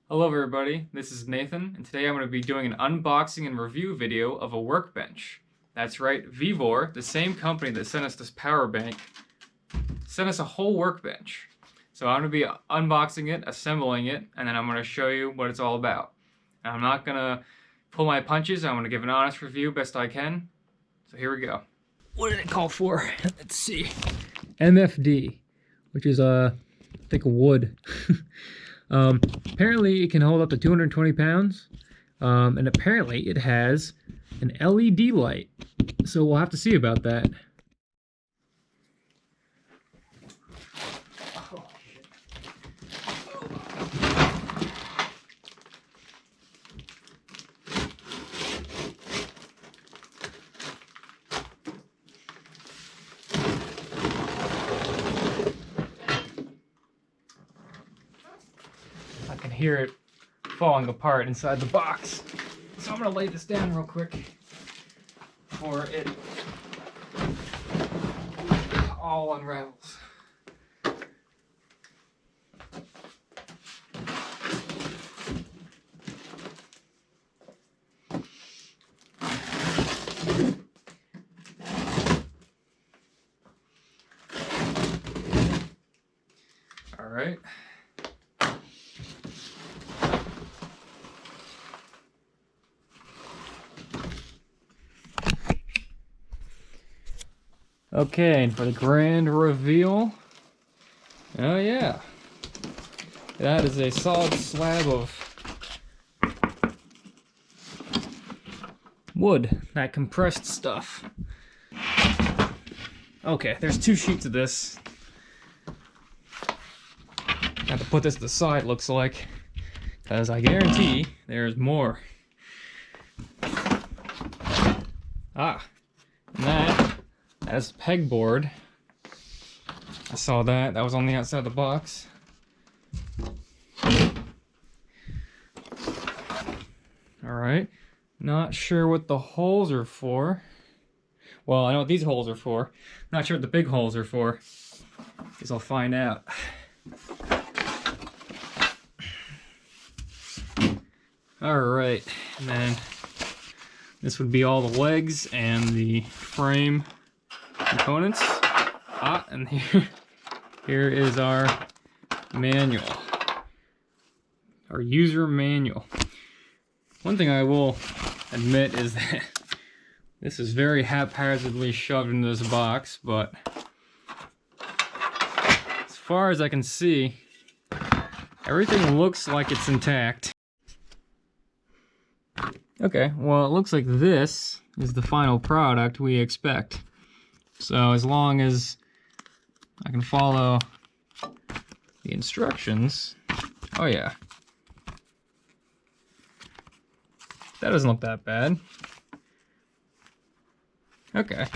Hello everybody, this is Nathan, and today I'm going to be doing an unboxing and review video of a workbench. That's right, VEVOR, the same company that sent us this power bank, sent us a whole workbench. So I'm going to be unboxing it, assembling it, and then I'm going to show you what it's all about. And I'm not going to pull my punches, I'm going to give an honest review best I can. So here we go. What did it call for? Let's see. MFD, which is I think a wood. Apparently it can hold up to 220 pounds, and apparently it has an LED light, so we'll have to see about that. Oh, shit. I can hear it falling apart inside the box. So I'm gonna lay this down real quick before it all unravels. All right. Okay, and for the grand reveal, oh yeah, that is a solid slab of wood, that compressed stuff. Okay, there's two sheets of this. I have to put this to the side, looks like, because I guarantee there's more. Ah, and that's pegboard. I saw that. That was on the outside of the box. Alright. Not sure what the holes are for. Well, I know what these holes are for. Not sure what the big holes are for. Guess I'll find out. Alright. And then this would be all the legs and the frame components. And here is our manual, our user manual. One thing I will admit is that this is very haphazardly shoved into this box, but as far as I can see, everything looks like it's intact. Okay, well, it looks like this is the final product we expect. So as long as I can follow the instructions, oh yeah, that doesn't look that bad. Okay,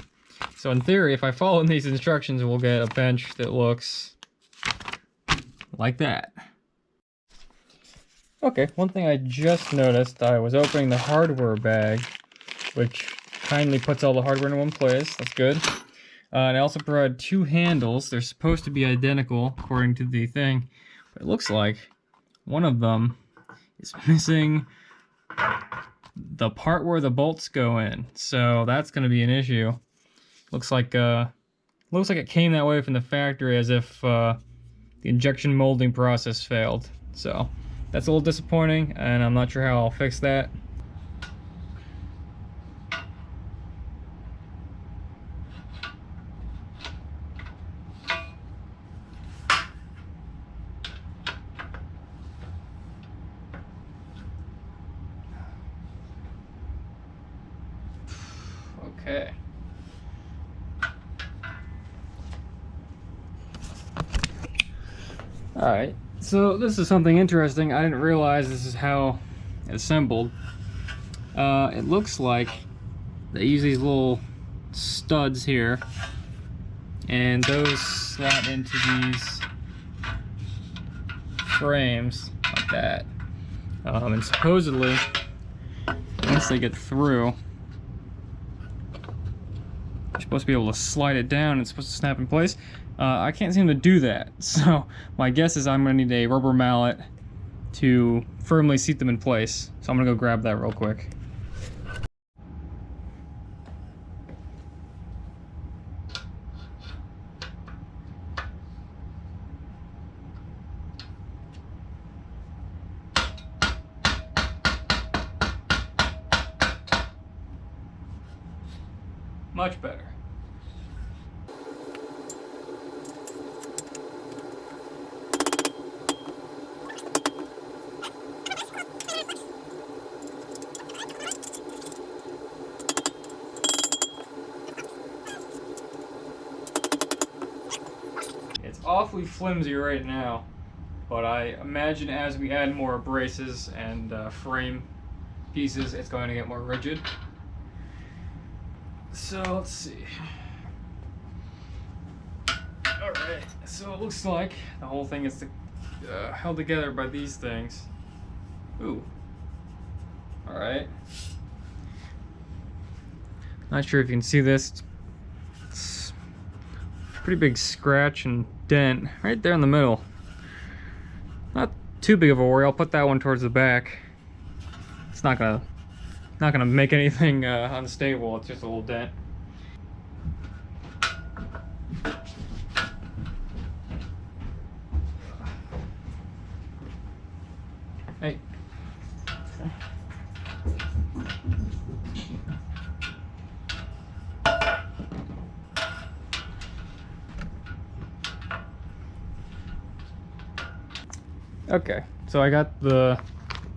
so in theory, if I follow these instructions, we'll get a bench that looks like that. Okay, one thing I just noticed, I was opening the hardware bag, which kindly puts all the hardware in one place. That's good. And I also provided two handles. They're supposed to be identical according to the thing, but it looks like one of them is missing the part where the bolts go in. So that's going to be an issue. Looks like it came that way from the factory, as if the injection molding process failed. So that's a little disappointing, and I'm not sure how I'll fix that. Okay. Alright, so this is something interesting. I didn't realize this is how it's assembled. It looks like they use these little studs here, and those slot into these frames like that. And supposedly, once they get through, you're supposed to be able to slide it down and it's supposed to snap in place. I can't seem to do that, so my guess is I'm going to need a rubber mallet to firmly seat them in place. So I'm gonna go grab that real quick. Much better. It's awfully flimsy right now, but I imagine as we add more braces and frame pieces, it's going to get more rigid. So let's see. Alright, so it looks like the whole thing is held together by these things. Ooh. Alright. Not sure if you can see this. It's a pretty big scratch and dent right there in the middle. Not too big of a worry. I'll put that one towards the back. It's not gonna make anything unstable. It's just a little dent. Hey. Okay, so I got the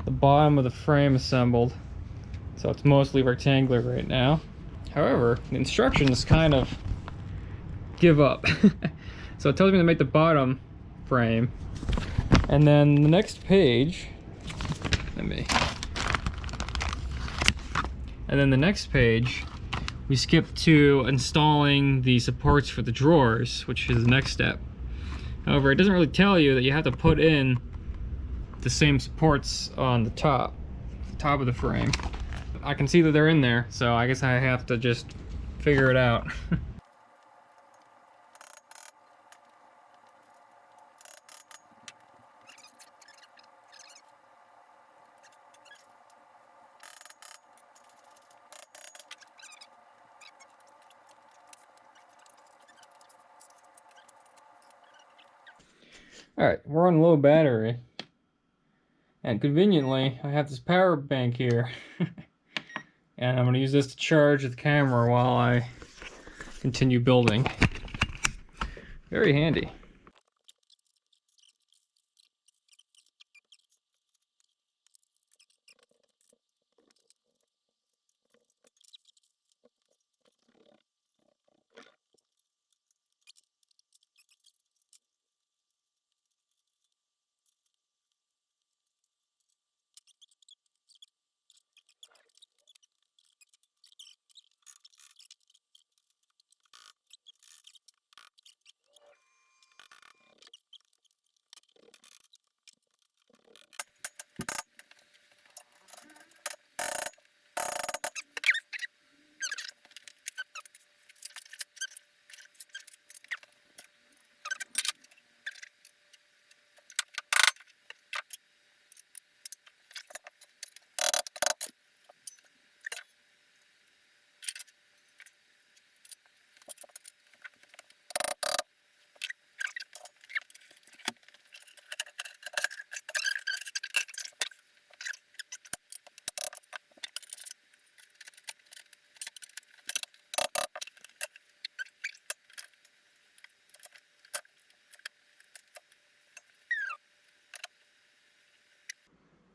bottom of the frame assembled, so it's mostly rectangular right now. However, the instructions kind of give up. So it tells me to make the bottom frame, and then the next page, and then the next page, we skip to installing the supports for the drawers, which is the next step. However, it doesn't really tell you that you have to put in the same supports on the top of the frame. I can see that they're in there, so I guess I have to just figure it out. Alright, we're on low battery. And conveniently, I have this power bank here. And I'm going to use this to charge the camera while I continue building. Very handy.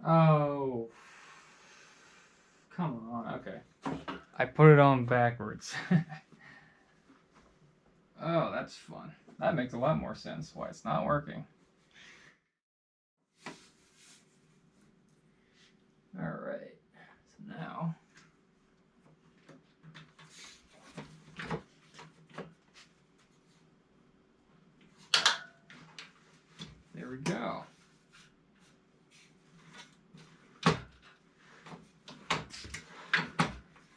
Oh, come on, okay. I put it on backwards. Oh, that's fun. That makes a lot more sense why it's not working. Alright, so now there we go.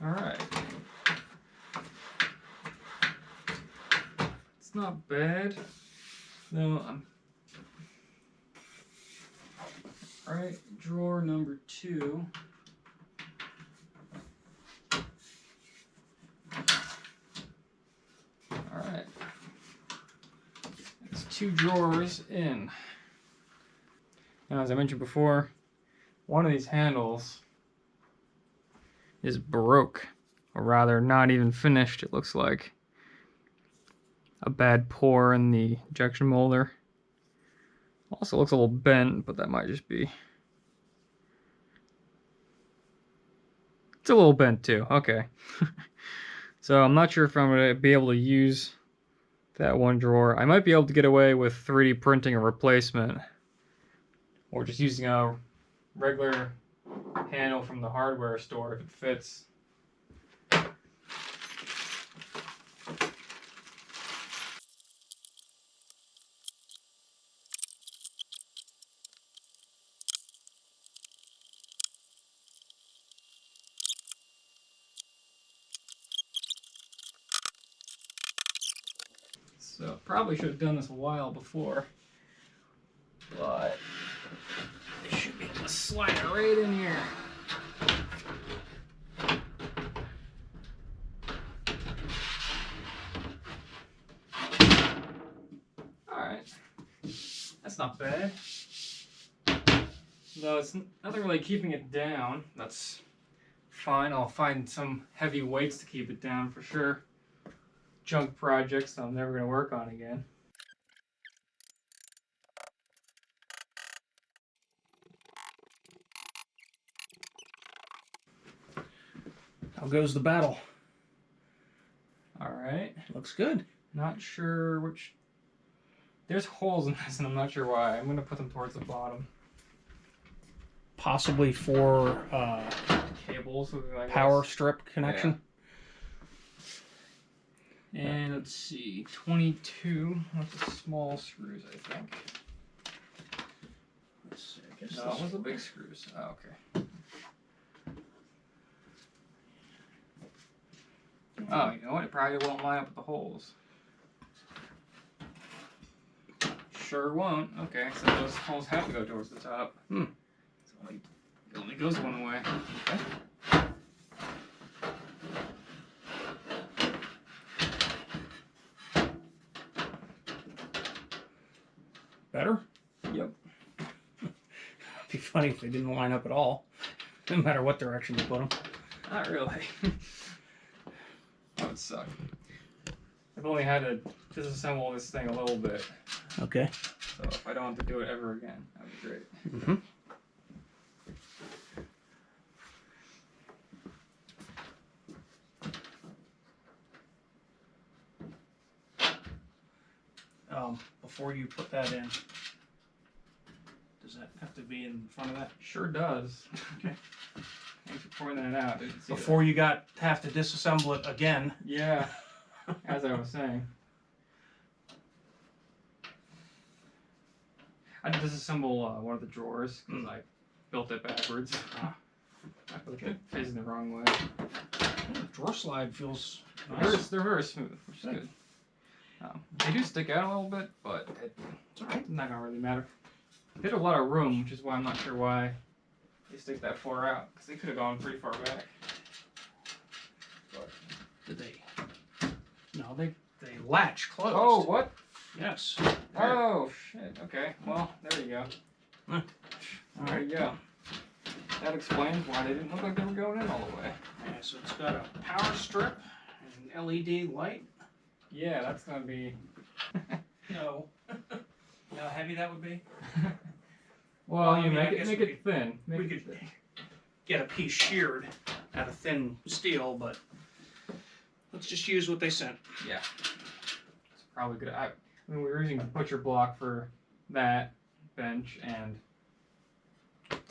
Alright. It's not bad. No, Alright, drawer number 2. Alright. There's 2 drawers in. Now, as I mentioned before, one of these handles is broke, or rather not even finished. It looks like a bad pour in the injection molder. Also looks a little bent, but that might just be... It's a little bent too, okay. So I'm not sure if I'm gonna be able to use that one drawer. I might be able to get away with 3D printing a replacement, or just using a regular handle from the hardware store if it fits. So probably should have done this a while before, but I should be able to slide it right in here. Alright, that's not bad. Though it's nothing really keeping it down, that's fine. I'll find some heavy weights to keep it down for sure. Junk projects that I'm never going to work on again. How goes the battle? Alright. Looks good. Not sure which... There's holes in this and I'm not sure why. I'm going to put them towards the bottom. Possibly for Cables, I guess. power strip connection. Yeah. And let's see, 22. That's the small screws, I think. Let's see, I guess No, it was the big screws. Oh, okay. Oh, you know what? It probably won't line up with the holes. Sure won't. Okay, so those holes have to go towards the top. Hmm. It only goes one way. Okay. Better? Yep. It'd be funny if they didn't line up at all, no matter what direction you put them. Not really. That would suck. I've only had to disassemble this thing a little bit. Okay. So if I don't have to do it ever again, that would be great. Mm-hmm. Before you put that in, does that have to be in front of that? Sure does. Okay. Thanks for pointing that out. Didn't see Before you have to disassemble it again. Yeah, as I was saying. I had to disassemble one of the drawers because I built it backwards. I built it facing the wrong way. The drawer slide feels nice. They're very smooth, which is good. They do stick out a little bit, but it's alright. Not gonna really matter. They had a lot of room, which is why I'm not sure why they stick that far out, because they could have gone pretty far back. But Did they? No, they latch closed. oh, what? Yes. Oh, shit. Okay, well, there you go. All There you go. That explains why they didn't look like they were going in all the way. Okay, so it's got a power strip and an LED light. Yeah, that's gonna be... No. You know how heavy that would be? Well, I you mean, I make guess it we thin. Make we it could thin. get a piece sheared out of thin steel, but let's just use what they sent. Yeah. It's probably good. I mean, we were using butcher block for that bench and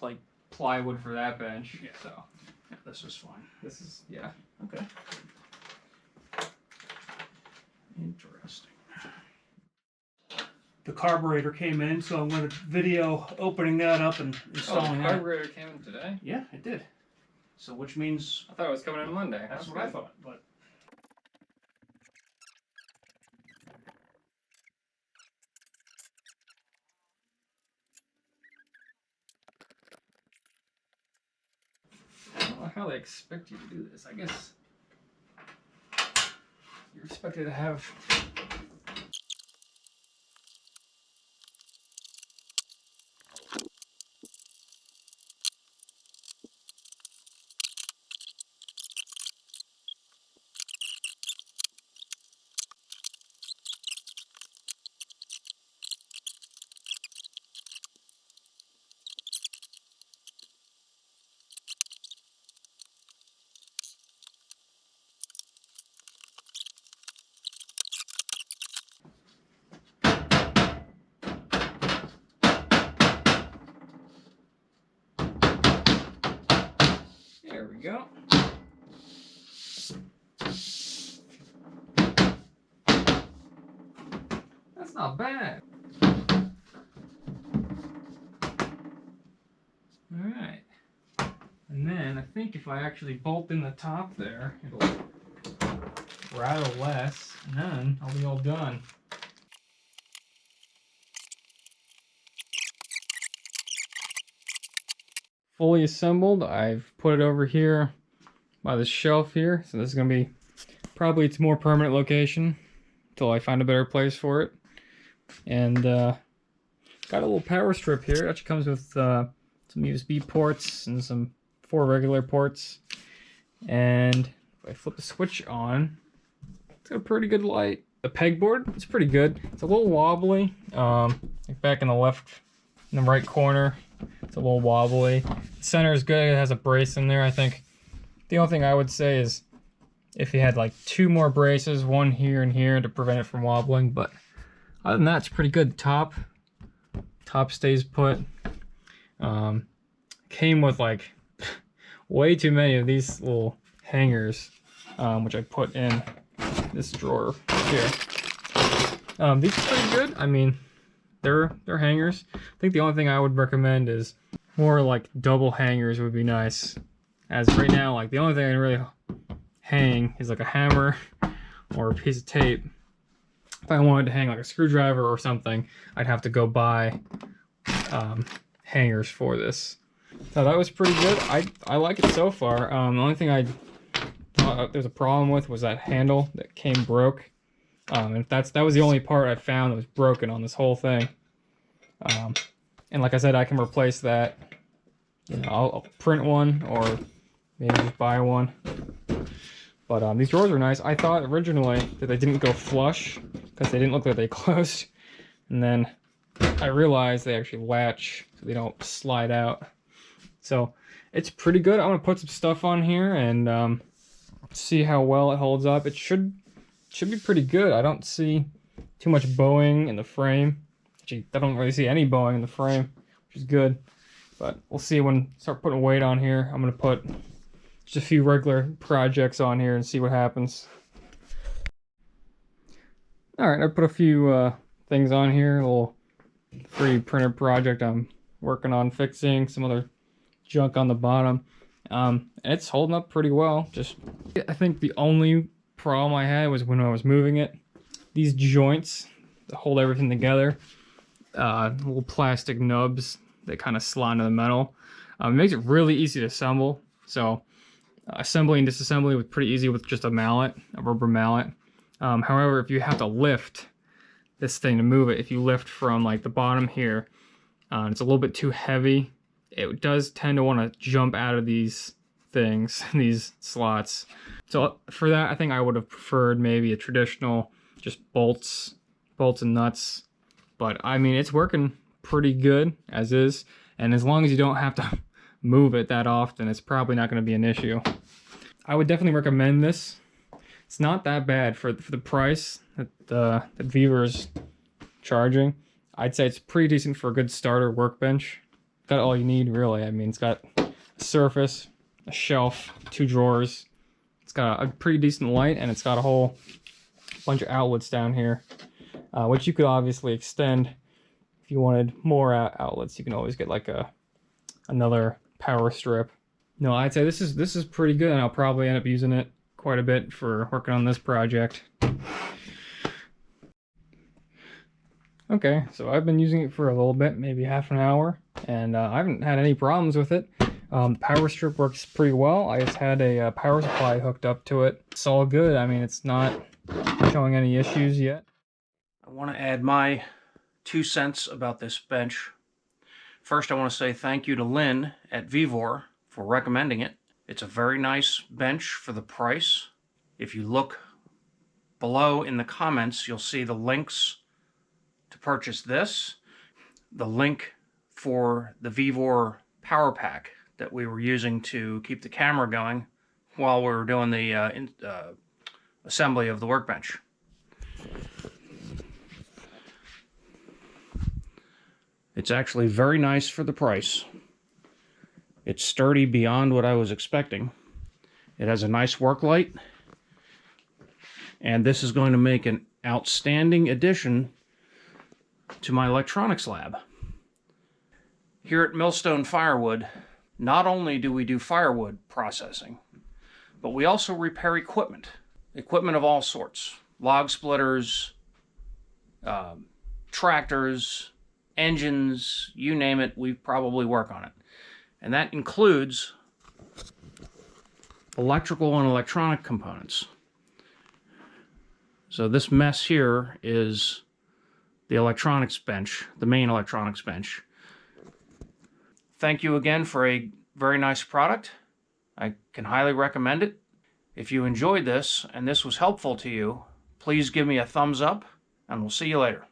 like plywood for that bench. Yeah. So Yeah, this is fine. this is, yeah. Okay. Interesting. The carburetor came in, so I'm going to video opening that up and Oh, installing the that. carburetor came in today? Yeah, it did. So which means I thought it was coming in Monday. that's what I thought, but how they expect you to do this. I guess you're expected to have there we go. That's not bad. Alright. And then I think if I actually bolt in the top there, it'll rattle less, and then I'll be all done. Fully assembled, I've put it over here by the shelf here, so this is going to be probably its more permanent location until I find a better place for it. And got a little power strip here. It actually comes with some USB ports and some 4 regular ports. And if I flip the switch on, it's got a pretty good light. The pegboard, it's pretty good. It's a little wobbly. Back in the right corner, it's a little wobbly. The center is good. It has a brace in there. I think the only thing I would say is if you had like 2 more braces, one here and here to prevent it from wobbling. But other than that, it's pretty good. Top stays put. Came with like way too many of these little hangers, which I put in this drawer here. These are pretty good. I mean, they're hangers. I think the only thing I would recommend is more like double hangers would be nice. As right now, like the only thing I can really hang is like a hammer or a piece of tape. If I wanted to hang like a screwdriver or something, I'd have to go buy hangers for this. So that was pretty good. I like it so far. The only thing I thought there's a problem with was that handle that came broke. And that was the only part I found that was broken on this whole thing. And like I said, I can replace that. You know, I'll print one or maybe just buy one. But these drawers are nice. I thought originally that they didn't go flush because they didn't look like they closed. And then I realized they actually latch so they don't slide out. So it's pretty good. I'm gonna put some stuff on here and see how well it holds up. It should be pretty good. I don't see too much bowing in the frame. Actually, I don't really see any bowing in the frame, which is good. But we'll see when I start putting weight on here. I'm gonna put just a few regular projects on here and see what happens. All right, I put a few things on here. A little free printer project I'm working on fixing. Some other junk on the bottom. It's holding up pretty well. Just, I think the only problem I had was when I was moving it. These joints that hold everything together, little plastic nubs that kind of slide into the metal. It makes it really easy to assemble. So assembly and disassembly was pretty easy with just a mallet, a rubber mallet. However, if you have to lift this thing to move it, if you lift from like the bottom here, it's a little bit too heavy. It does tend to want to jump out of these things, these slots. So for that, I think I would have preferred maybe a traditional, just bolts and nuts. But I mean, it's working pretty good as is. And as long as you don't have to move it that often, it's probably not going to be an issue. I would definitely recommend this. It's not that bad for the price that VEVOR's charging. I'd say it's pretty decent for a good starter workbench. Got all you need, really. I mean, it's got a surface, a shelf, 2 drawers. It's got a pretty decent light, and it's got a whole bunch of outlets down here, which you could obviously extend if you wanted more outlets. You can always get like another power strip. No, I'd say this is pretty good, and I'll probably end up using it quite a bit for working on this project. Okay, so I've been using it for a little bit, maybe half an hour, and I haven't had any problems with it. Power strip works pretty well. I just had a power supply hooked up to it. It's all good. I mean, it's not showing any issues yet. I want to add my 2 cents about this bench. First, I want to say thank you to Lynn at VEVOR for recommending it. It's a very nice bench for the price. If you look below in the comments, you'll see the links to purchase this, the link for the VEVOR power pack that we were using to keep the camera going while we were doing the assembly of the workbench. It's actually very nice for the price. It's sturdy beyond what I was expecting. It has a nice work light, and this is going to make an outstanding addition to my electronics lab. Here at Millstone Firewood, not only do we do firewood processing, but we also repair equipment of all sorts. Log splitters, tractors, engines, you name it, we probably work on it. And that includes electrical and electronic components. So this mess here is the electronics bench, the main electronics bench. Thank you again for a very nice product. I can highly recommend it. If you enjoyed this and this was helpful to you, please give me a thumbs up, and we'll see you later.